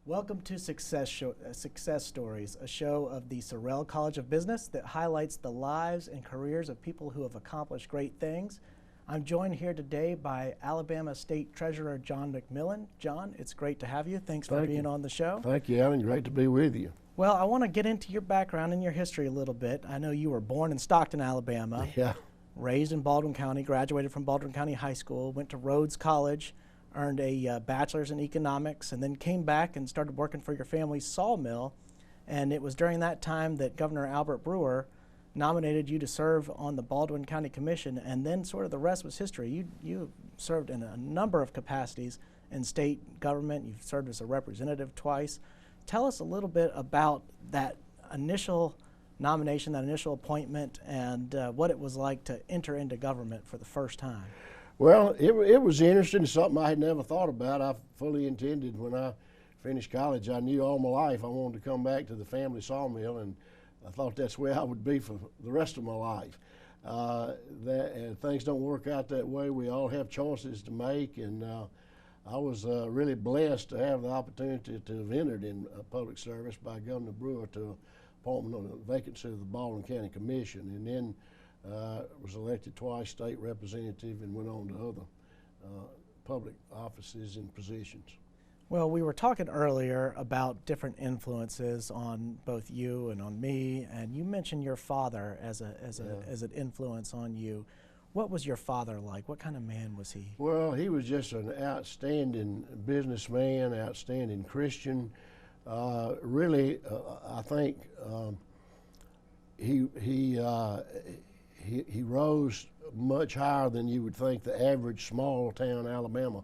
Welcome to Success Stories, a show of the Sorrell College of Business that highlights the lives and careers of people who have accomplished great things. I'm joined here today by Alabama State Treasurer John McMillan. John, it's great to have you. Thanks for being on the show. Thank you, Alan. Great to be with you. Well, I want to get into your background and your history a little bit. I know you were born in Stockton, Alabama. Yeah. Raised in Baldwin County, graduated from Baldwin County High School, went to Rhodes College, earned a bachelor's in economics, and then came back and started working for your family's sawmill. And it was during that time that Governor Albert Brewer nominated you to serve on the Baldwin County Commission, and then sort of the rest was history. You served in a number of capacities in state government. You've served as a representative twice. Tell us a little bit about that initial nomination, that initial appointment, and what it was like to enter into government for the first time. Well, it was interesting, something I had never thought about. I fully intended when I finished college, I knew all my life I wanted to come back to the family sawmill, and I thought that's where I would be for the rest of my life. Things don't work out that way. We all have choices to make, and I was really blessed to have the opportunity to have entered in public service by Governor Brewer to appointment on a vacancy of the Baldwin County Commission, and then was elected twice state representative and went on to other public offices and positions. Well, we were talking earlier about different influences on both you and on me, and you mentioned your father as an influence on you. What was your father like? What kind of man was he? Well, he was just an outstanding businessman, outstanding Christian. Really, I think he rose much higher than you would think the average small town Alabama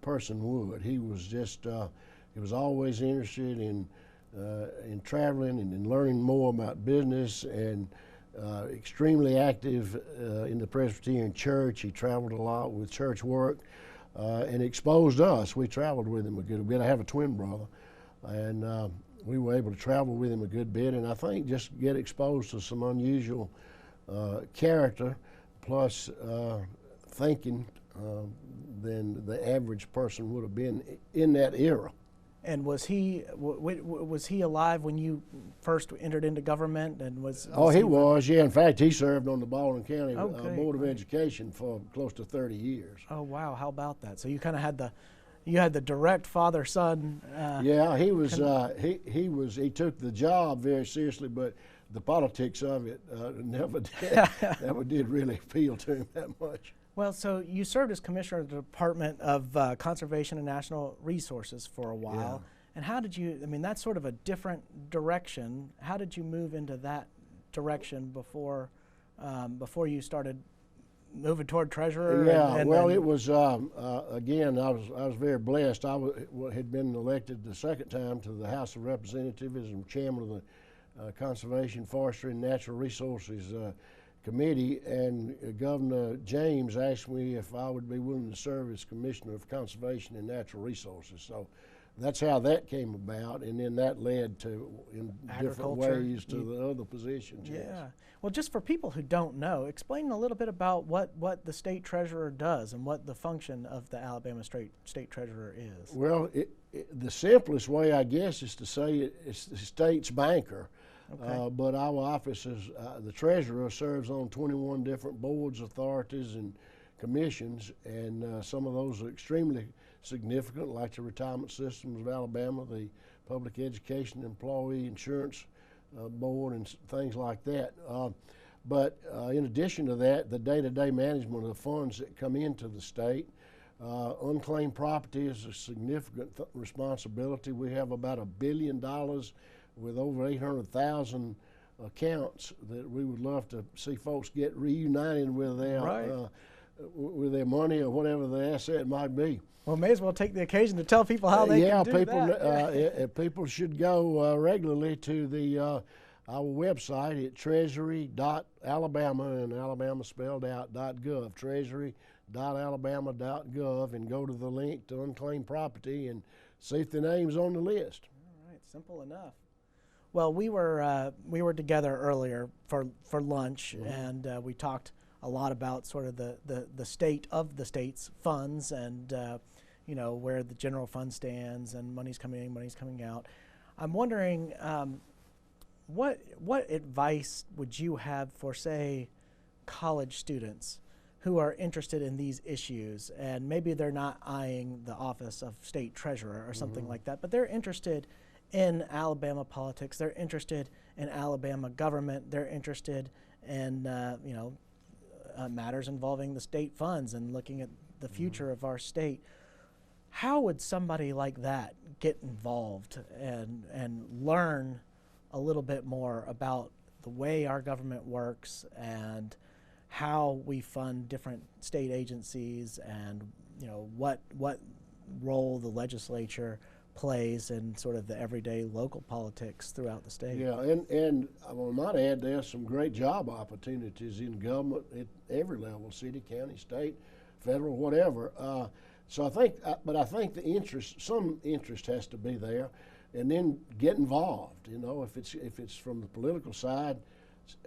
person would. He was just he was always interested in traveling and in learning more about business, and extremely active in the Presbyterian Church. He traveled a lot with church work and exposed us. We traveled with him a good bit. I have a twin brother, and we were able to travel with him a good bit, and I think just get exposed to some unusual character plus thinking than the average person would have been in that era. And was he alive when you first entered into government? And he was, yeah. In fact, he served on the Baldwin County Board of Education for close to 30 years. Oh wow, how about that? So you kind of had the direct father-son. Yeah, he was. He took the job very seriously, but the politics of it never did really appeal to him that much. Well, so you served as commissioner of the Department of Conservation and Natural Resources for a while. Yeah. And how did you, I mean, that's sort of a different direction. How did you move into that direction before you started moving toward treasurer? Yeah, it was, again, I was very blessed. I had been elected the second time to the House of Representatives and chairman of the Conservation, Forestry, and Natural Resources Committee, and Governor James asked me if I would be willing to serve as Commissioner of Conservation and Natural Resources. So that's how that came about, and then that led to, in different ways, to the other positions. Yeah. Yes. Well, just for people who don't know, explain a little bit about what the state treasurer does and what the function of the Alabama state treasurer is. Well, the simplest way, I guess, is to say it's the state's banker. Okay. But our office is, the treasurer serves on 21 different boards, authorities, and commissions, and some of those are extremely significant, like the Retirement Systems of Alabama, the Public Education Employee Insurance Board, and things like that. But in addition to that, the day-to-day management of the funds that come into the state. Unclaimed property is a significant responsibility. We have about $1 billion with over 800,000 accounts that we would love to see folks get reunited with their money or whatever the asset might be. Well, may as well take the occasion to tell people how they can do that. People should go regularly to our website at treasury.alabama, and Alabama spelled out .gov, treasury.alabama.gov, and go to the link to unclaimed property and see if the name's on the list. All right, simple enough. Well, we were together earlier for lunch, and we talked a lot about sort of the state of the state's funds, and where the general fund stands and money's coming in, money's coming out. I'm wondering, what advice would you have for, say, college students who are interested in these issues, and maybe they're not eyeing the office of state treasurer or something like that, but they're interested in Alabama politics, they're interested in Alabama government, they're interested in matters involving the state funds and looking at the future of our state. How would somebody like that get involved and learn a little bit more about the way our government works and how we fund different state agencies, and what role the legislature plays in sort of the everyday local politics throughout the state? Yeah, and I might add, there's some great job opportunities in government at every level: city, county, state, federal, whatever. So I think, but I think some interest has to be there, and then get involved. If it's from the political side,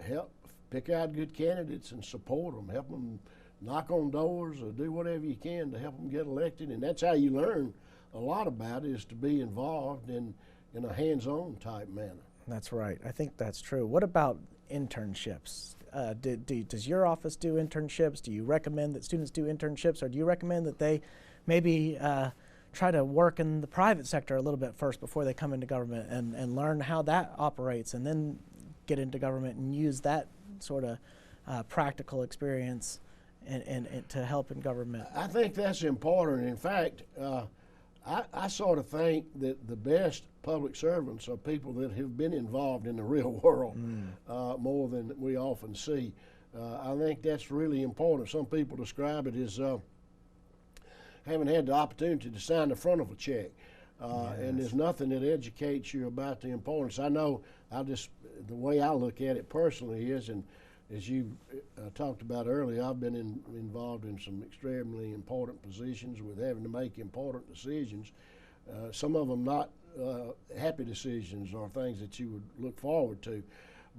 help pick out good candidates and support them. Help them knock on doors or do whatever you can to help them get elected. And that's how you learn a lot about it, is to be involved in a hands-on type manner. That's right. I think that's true. What about internships? Does your office do internships? Do you recommend that students do internships, or do you recommend that they maybe try to work in the private sector a little bit first before they come into government and learn how that operates, and then get into government and use that sort of practical experience and to help in government? I think that's important. In fact, I sort of think that the best public servants are people that have been involved in the real world more than we often see. I think that's really important. Some people describe it as having had the opportunity to sign the front of a check. And there's nothing that educates you about the importance. I know the way I look at it personally is, and as you talked about earlier, I've been involved in some extremely important positions with having to make important decisions. Some of them not happy decisions or things that you would look forward to.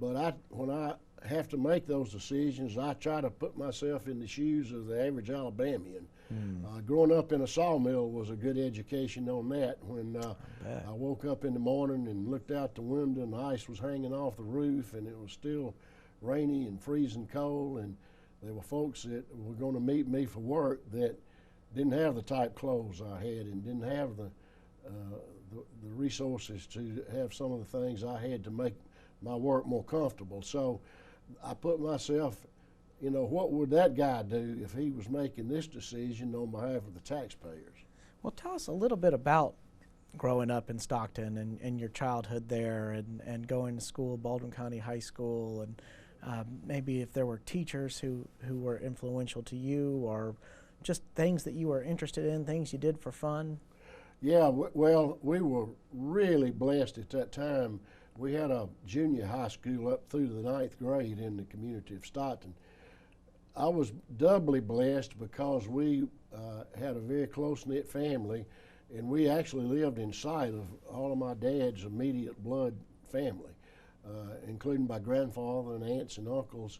But when I have to make those decisions, I try to put myself in the shoes of the average Alabamian. Growing up in a sawmill was a good education on that. When I woke up in the morning and looked out the window and the ice was hanging off the roof and it was still rainy and freezing cold, and there were folks that were going to meet me for work that didn't have the type clothes I had and didn't have the resources to have some of the things I had to make my work more comfortable. So I put myself, what would that guy do if he was making this decision on behalf of the taxpayers? Well, tell us a little bit about growing up in Stockton and your childhood there, and going to school, Baldwin County High School, and maybe if there were teachers who were influential to you, or just things that you were interested in, things you did for fun. Yeah, well, we were really blessed at that time. We had a junior high school up through the 9th grade in the community of Stockton. I was doubly blessed because we had a very close-knit family, and we actually lived in sight of all of my dad's immediate blood family, including my grandfather and aunts and uncles,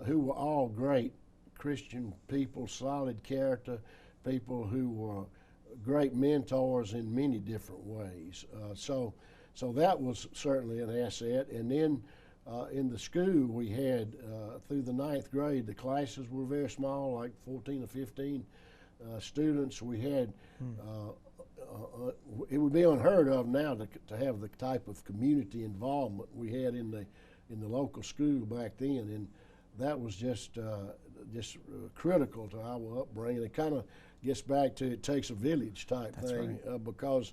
who were all great Christian people, solid character, people who were great mentors in many different ways. So that was certainly an asset. And then in the school we had, through the 9th grade, the classes were very small, like 14 or 15 students. We had, it would be unheard of now to have the type of community involvement we had in the local school back then, and that was just critical to our upbringing. It kind of gets back to it takes a village type That's thing, right. because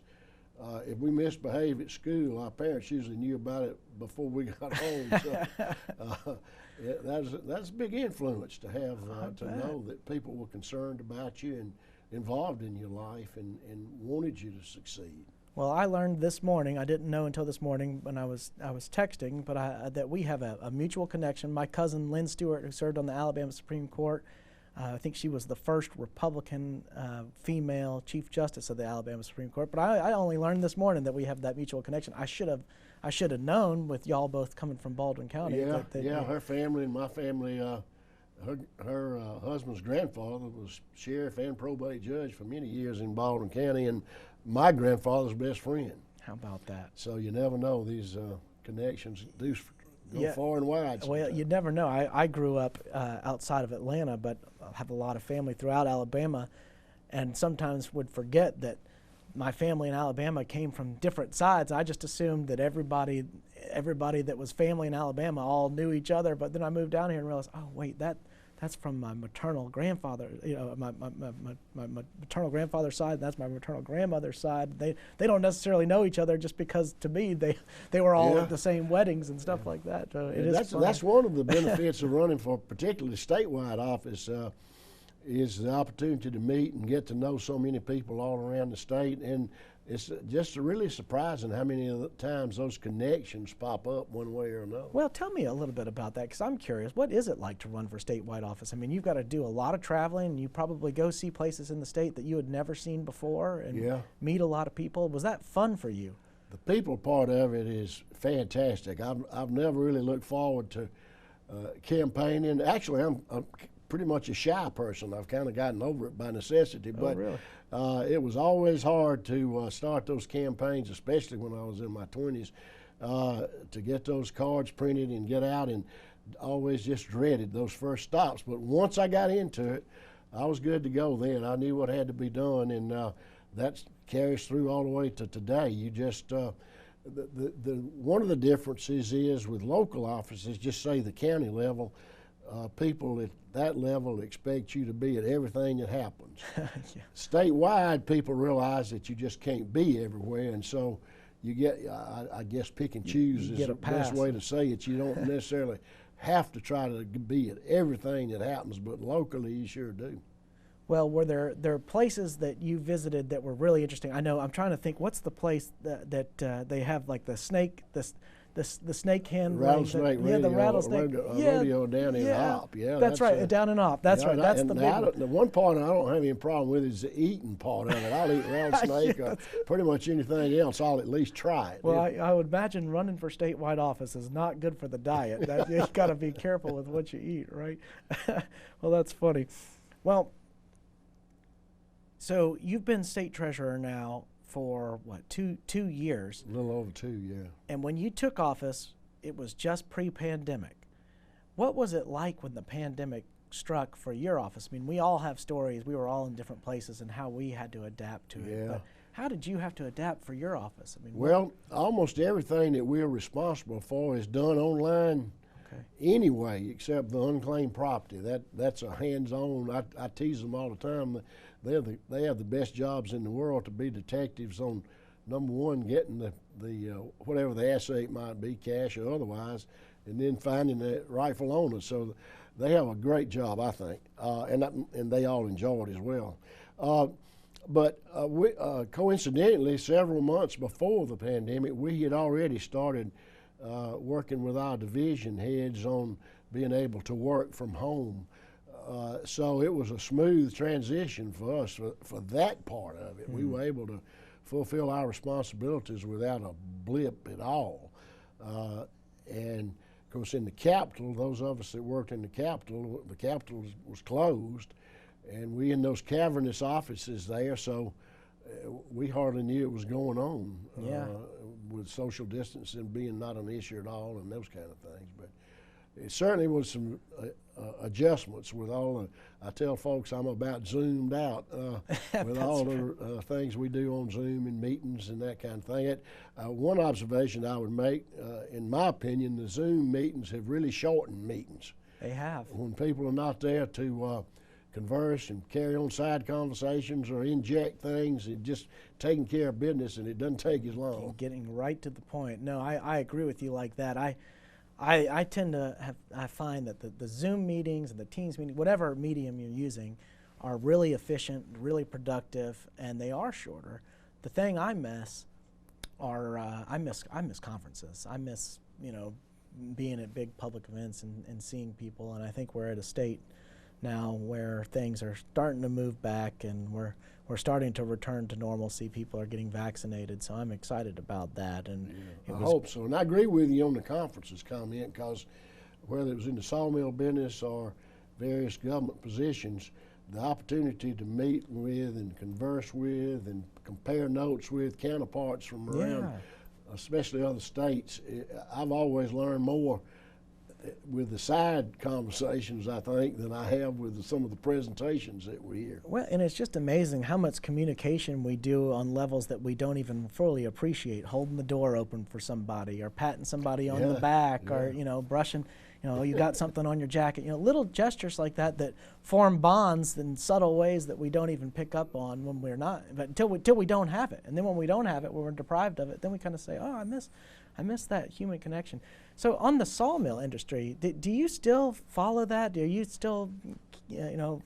if we misbehaved at school, our parents usually knew about it before we got home. So that's a big influence to have, to know that people were concerned about you and involved in your life and wanted you to succeed. Well, I learned this morning, I didn't know until this morning when I was texting, but that we have a mutual connection. My cousin Lynn Stewart, who served on the Alabama Supreme Court, I think she was the first Republican female Chief Justice of the Alabama Supreme Court. But I only learned this morning that we have that mutual connection. I should have known, with y'all both coming from Baldwin County. Yeah, her family and my family her husband's grandfather was sheriff and probate judge for many years in Baldwin County, and my grandfather's best friend. How about that? So you never know, these connections do go far and wide. Well, you never know. I grew up outside of Atlanta, but I have a lot of family throughout Alabama, and sometimes would forget that my family in Alabama came from different sides. I just assumed that everybody that was family in Alabama all knew each other, but then I moved down here and realized, oh wait, that's from my maternal grandfather, my maternal grandfather's side, that's my maternal grandmother's side. They don't necessarily know each other, just because to me they were all at the same weddings and stuff like that. So that's one of the benefits of running for particularly statewide office, is the opportunity to meet and get to know so many people all around the state, and it's just really surprising how many times those connections pop up one way or another. Well, tell me a little bit about that, because I'm curious. What is it like to run for statewide office? I mean, you've got to do a lot of traveling, and you probably go see places in the state that you had never seen before, and meet a lot of people. Was that fun for you? The people part of it is fantastic. I've never really looked forward to campaigning. Actually, I'm pretty much a shy person. I've kind of gotten over it by necessity, but really? It was always hard to start those campaigns, especially when I was in my 20s, to get those cards printed and get out, and always just dreaded those first stops. But once I got into it, I was good to go then. I knew what had to be done, and that carries through all the way to today. You just, one of the differences is with local offices, just say the county level, people at that level expect you to be at everything that happens. Statewide, people realize that you just can't be everywhere, and so you get, I guess, pick and choose is the best way to say it. You don't necessarily have to try to be at everything that happens, but locally you sure do. Well, were there places that you visited that were really interesting? I know, I'm trying to think, what's the place that they have, like the snake, the snake handling, rattlesnake rodeo, the rattlesnake rodeo down in Opp. That's right, down in Opp. That's right. That's the big one. The one part I don't have any problem with is the eating part of it. I'll eat rattlesnake or pretty much anything else. I'll at least try it. Well, I would imagine running for statewide office is not good for the diet. You got to be careful with what you eat, right? Well, that's funny. Well, so you've been state treasurer now for what, two years? A little over 2, yeah. And when you took office, it was just pre-pandemic. What was it like when the pandemic struck for your office? I mean, we all have stories. We were all in different places and how we had to adapt to it. But how did you have to adapt for your office? I mean, well, almost everything that we're responsible for is done online anyway, except the unclaimed property. That's a hands-on. I tease them all the time. They have the best jobs in the world to be detectives on, number one, getting the whatever the asset might be, cash or otherwise, and then finding the rightful owner. So they have a great job, I think, and they all enjoy it as well. But coincidentally, several months before the pandemic, we had already started working with our division heads on being able to work from home. So it was a smooth transition for us for that part of it. We were able to fulfill our responsibilities without a blip at all. And of course in the Capitol, those of us that worked in the Capitol was closed, and we in those cavernous offices there, so we hardly knew it was going on with social distancing being not an issue at all and those kind of things. But it certainly was some adjustments with all the, I tell folks I'm about zoomed out with all the things we do on Zoom and meetings and that kind of thing. One observation I would make, in my opinion, the Zoom meetings have really shortened meetings. They have. When people are not there to converse and carry on side conversations or inject things, and just taking care of business, and it doesn't take as long. Getting right to the point. No, I agree with you like that. I tend to I find that the Zoom meetings and the Teams meeting, whatever medium you're using, are really efficient, really productive, and they are shorter. The thing I miss are I miss conferences. I miss being at big public events and seeing people. And I think we're at a state now where things are starting to move back, and we're starting to return to normalcy. People are getting vaccinated, so I'm excited about that. And I hope so. And I agree with you on the conferences comment, because whether it was in the sawmill business or various government positions, the opportunity to meet with and converse with and compare notes with counterparts from around, especially other states, I've always learned more with the side conversations, I think, than I have with some of the presentations that we hear. Well, and it's just amazing how much communication we do on levels that we don't even fully appreciate. Holding the door open for somebody, or patting somebody on the back, or brushing, you got something on your jacket. Little gestures like that that form bonds in subtle ways that we don't even pick up on when we're not. But until we don't have it, and then when we don't have it, when we're deprived of it, then we kind of say, "Oh, I miss that human connection." So on the sawmill industry, do you still follow that? Do you still, Well,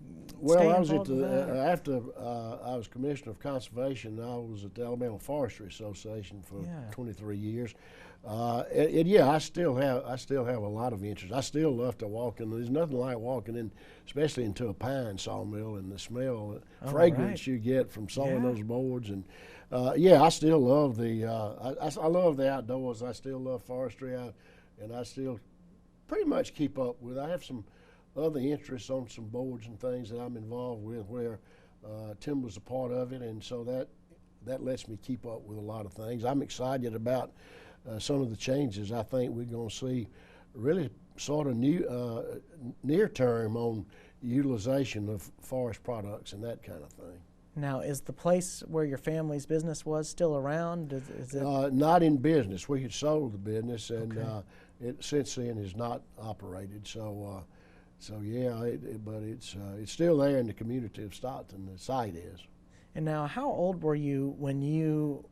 I was involved with that? after I was Commissioner of Conservation, I was at the Alabama Forestry Association for 23 years. I still have a lot of interest. I still love to walk in. There's nothing like walking in, especially into a pine sawmill, and the smell, fragrance you get from sawing those boards. And I still love I love the outdoors. I still love forestry, and I still pretty much keep up with. I have some other interests on some boards and things that I'm involved with where timber's a part of it, and so that lets me keep up with a lot of things. I'm excited about some of the changes I think we're going to see, really sort of near term on utilization of forest products and that kind of thing. Now, is the place where your family's business was still around? Is it? Not in business. We had sold the business, and it since then is not operated. So, but it's still there in the community of Stockton. The site is. And now, how old were you when you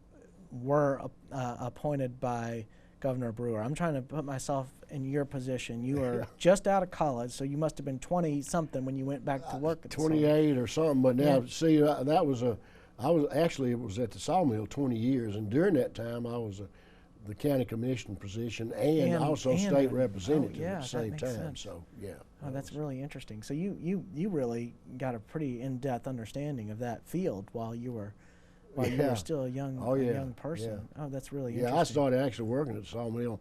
were appointed by Governor Brewer? I'm trying to put myself in your position. You were just out of college, so you must have been 20-something when you went back to work. 28 or something. But now, see, that was it was at the sawmill 20 years, and during that time, I was the county commissioner position and also state representative at the same time. Sense. So, that's really interesting. So you really got a pretty in-depth understanding of that field while you were still a young person. Oh, that's really interesting. I started actually working at the sawmill,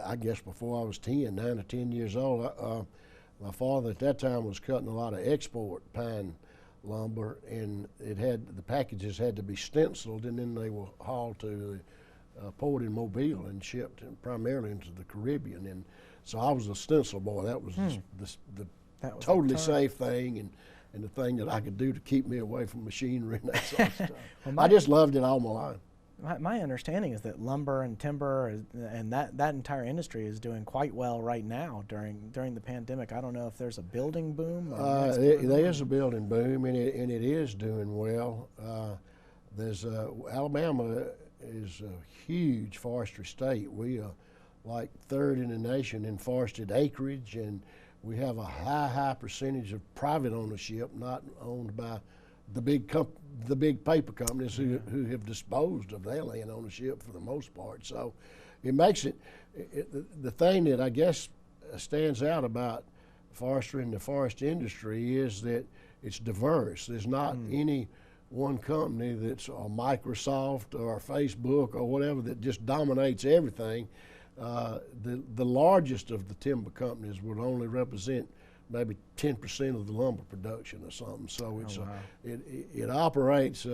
I guess, before I was 9 or 10 years old. My father at that time was cutting a lot of export pine lumber, and the packages had to be stenciled, and then they were hauled to the port in Mobile and shipped primarily into the Caribbean. And so I was a stencil boy. That was the totally safe thing, and the thing that I could do to keep me away from machinery and that sort of stuff. I just loved it all my life. My understanding is that lumber and timber and that entire industry is doing quite well right now during the pandemic. I don't know if there's a building boom. There is a building boom, and it is doing well. Alabama is a huge forestry state. We are like third in the nation in forested acreage, and we have a high percentage of private ownership, not owned by the big paper companies who have disposed of their land ownership for the most part. So it makes the thing that I guess stands out about forestry and the forest industry is that it's diverse. There's not any one company that's a Microsoft or a Facebook or whatever that just dominates everything. The largest of the timber companies would only represent maybe 10% of the lumber production or something. So it operates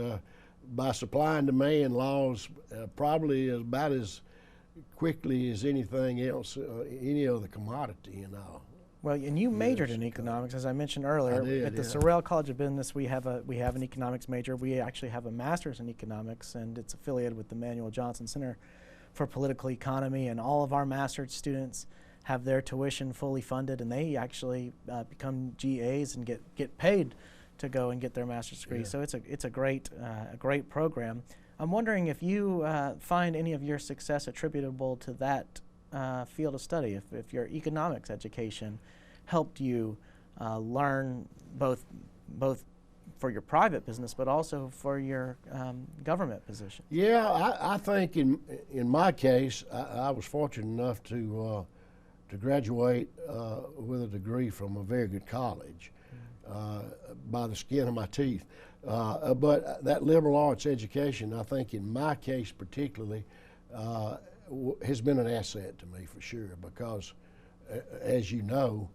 by supply and demand laws probably about as quickly as anything else, any other commodity, Well, and you majored in economics, as I mentioned earlier. I did, at the Sorrell College of Business, we have an economics major. We actually have a master's in economics, and it's affiliated with the Manuel Johnson Center for Political Economy. And all of our master's students have their tuition fully funded, and they actually become GAs and get paid to go and get their master's degree. So it's a great program. I'm wondering if you find any of your success attributable to that field of study, if your economics education helped you learn both for your private business but also for your government position. Yeah, I think in my case, I was fortunate enough to graduate with a degree from a very good college by the skin of my teeth. But that liberal arts education, I think in my case particularly, has been an asset to me for sure, because as you know,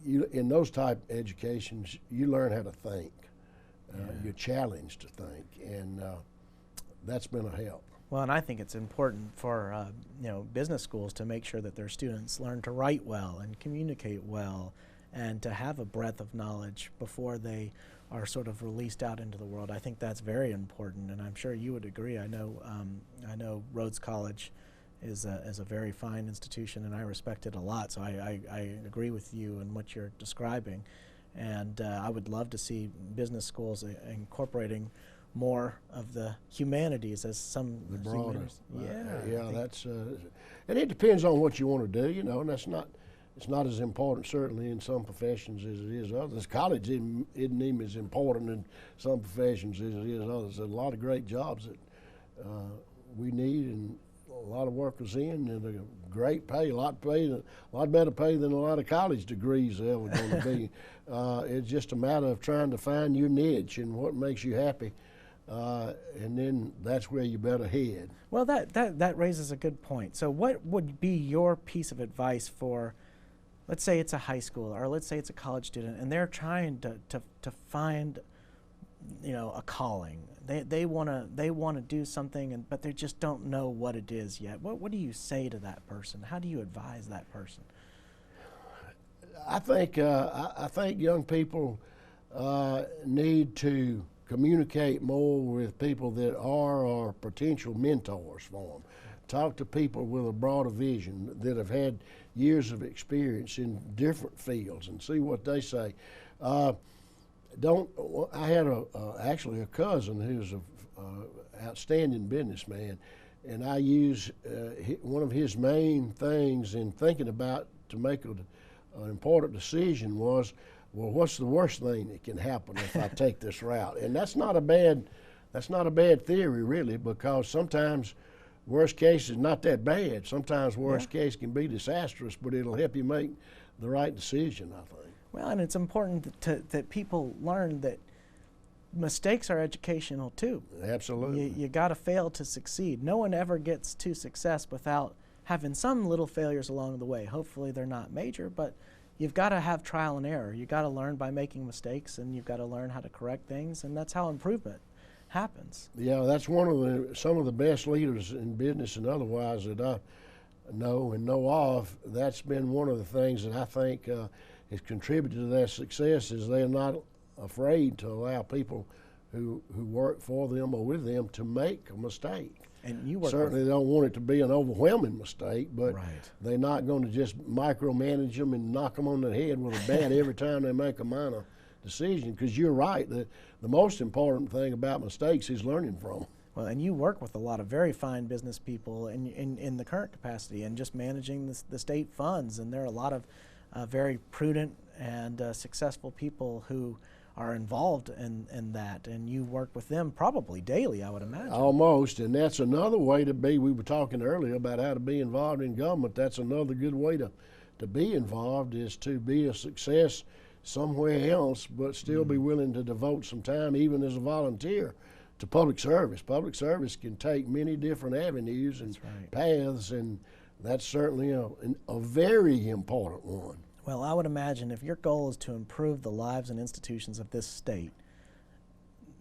in those type educations, you learn how to think. You're challenged to think, and that's been a help. Well, and I think it's important for business schools to make sure that their students learn to write well and communicate well, and to have a breadth of knowledge before they are sort of released out into the world. I think that's very important, and I'm sure you would agree. I know Rhodes College is a very fine institution, and I respect it a lot. So I agree with you in what you're describing, and I would love to see business schools incorporating more of the humanities as some The broader, yeah. That's and it depends on what you want to do, and that's not. It's not as important, certainly, in some professions as it is others. College isn't even as important in some professions as it is others. There's a lot of great jobs that we need, and a lot of workers in, and a great pay, a lot better pay than a lot of college degrees are ever going to be. It's just a matter of trying to find your niche and what makes you happy, and then that's where you better head. Well, that raises a good point. So what would be your piece of advice for, let's say it's a high school, or let's say it's a college student, and they're trying to find, a calling. They want to do something, but they just don't know what it is yet. What do you say to that person? How do you advise that person? I think young people need to communicate more with people that are potential mentors for them. Talk to people with a broader vision that have had years of experience in different fields and see what they say. I had actually a cousin who's an outstanding businessman, and I use one of his main things in thinking about to make an important decision was, well, what's the worst thing that can happen if I take this route? And that's not a bad theory, really, because sometimes worst case is not that bad. Sometimes worst case can be disastrous, but it'll help you make the right decision, I think. Well, and it's important that people learn that mistakes are educational too. Absolutely. You got to fail to succeed. No one ever gets to success without having some little failures along the way. Hopefully they're not major, but you've got to have trial and error. You've got to learn by making mistakes, and you've got to learn how to correct things, and that's how improvement happens. Yeah, that's one of some of the best leaders in business and otherwise that I know of. That's been one of the things that I think has contributed to their success, is they're not afraid to allow people who work for them or with them to make a mistake. And you work certainly they don't want it to be an overwhelming mistake, but they're not going to just micromanage them and knock them on the head with a bat every time they make a minor decision, because you're right. The most important thing about mistakes is learning from them. Well, and you work with a lot of very fine business people in the current capacity and just managing the state funds, and there are a lot of very prudent and successful people who are involved in that, and you work with them probably daily, I would imagine. Almost, and that's another way to be. We were talking earlier about how to be involved in government. That's another good way to be involved, is to be a success somewhere else, but still be willing to devote some time, even as a volunteer, to public service. Public service can take many different avenues and paths, and that's certainly a very important one. Well, I would imagine if your goal is to improve the lives and institutions of this state,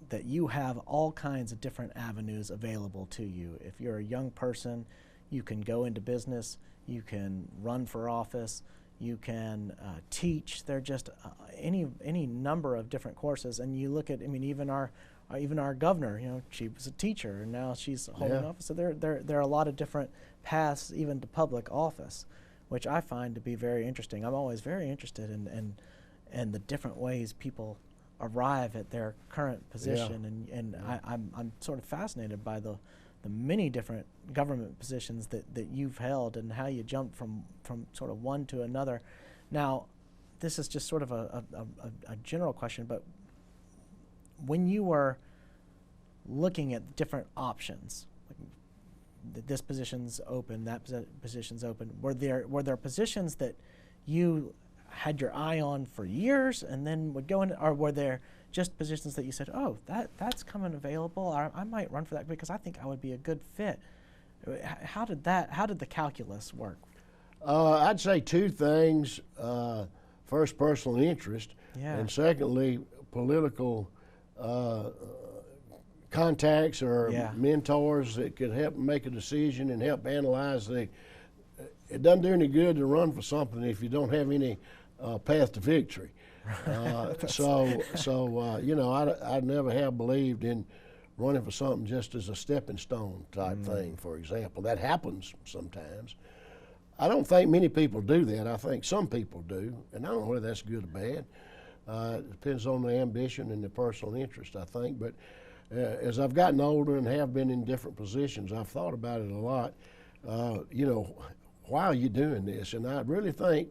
that you have all kinds of different avenues available to you. If you're a young person, you can go into business, you can run for office, you can teach. There are just any number of different courses. And you look at, even our governor, she was a teacher, and now she's holding office. So there are a lot of different paths even to public office, which I find to be very interesting. I'm always very interested in the different ways people arrive at their current position, and I'm sort of fascinated by the many different government positions that you've held, and how you jump from sort of one to another. Now, this is just sort of a general question, but when you were looking at different options, like this position's open, that position's open, were there positions that you had your eye on for years and then would go in, or were there just positions that you said, oh, that's coming available, I might run for that because I think I would be a good fit? How did the calculus work? I'd say two things. first, personal interest, Yeah. and secondly, political contacts or Yeah. mentors that could help make a decision and help analyze the. It doesn't do any good to run for something if you don't have any path to victory. You know, I never have believed in running for something just as a stepping stone type thing, for example. That happens sometimes. I don't think many people do that. I think some people do, and I don't know whether that's good or bad. It depends on the ambition and the personal interest, I think. But as I've gotten older and have been in different positions, I've thought about it a lot. You know, why are you doing this? And I really think,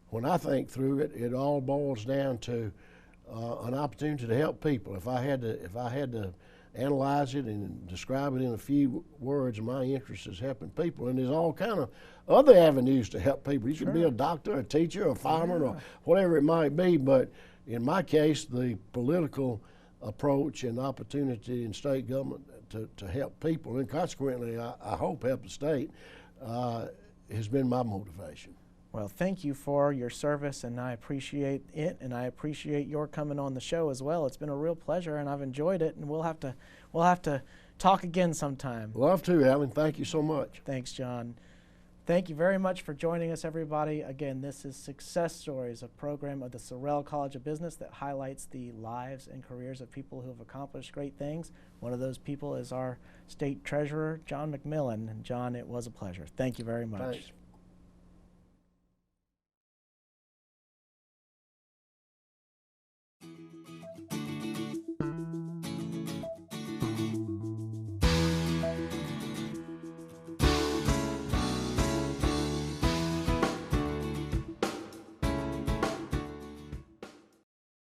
when I think through it, it all boils down to an opportunity to help people. If I had to analyze it and describe it in a few words, my interest is helping people. And there's all kind of other avenues to help people. You can be a doctor, a teacher, a farmer, or whatever it might be. But in my case, the political approach and opportunity in state government to help people, and consequently, I hope help the state, has been my motivation. Well, thank you for your service, and I appreciate it, and I appreciate your coming on the show as well. It's been a real pleasure, and I've enjoyed it, and we'll have to talk again sometime. Love to, Alan. Thank you so much. Thanks, John. Thank you very much for joining us, everybody. Again, this is Success Stories, a program of the Sorrell College of Business that highlights the lives and careers of people who have accomplished great things. One of those people is our state treasurer, John McMillan. And John, it was a pleasure. Thank you very much. Thanks.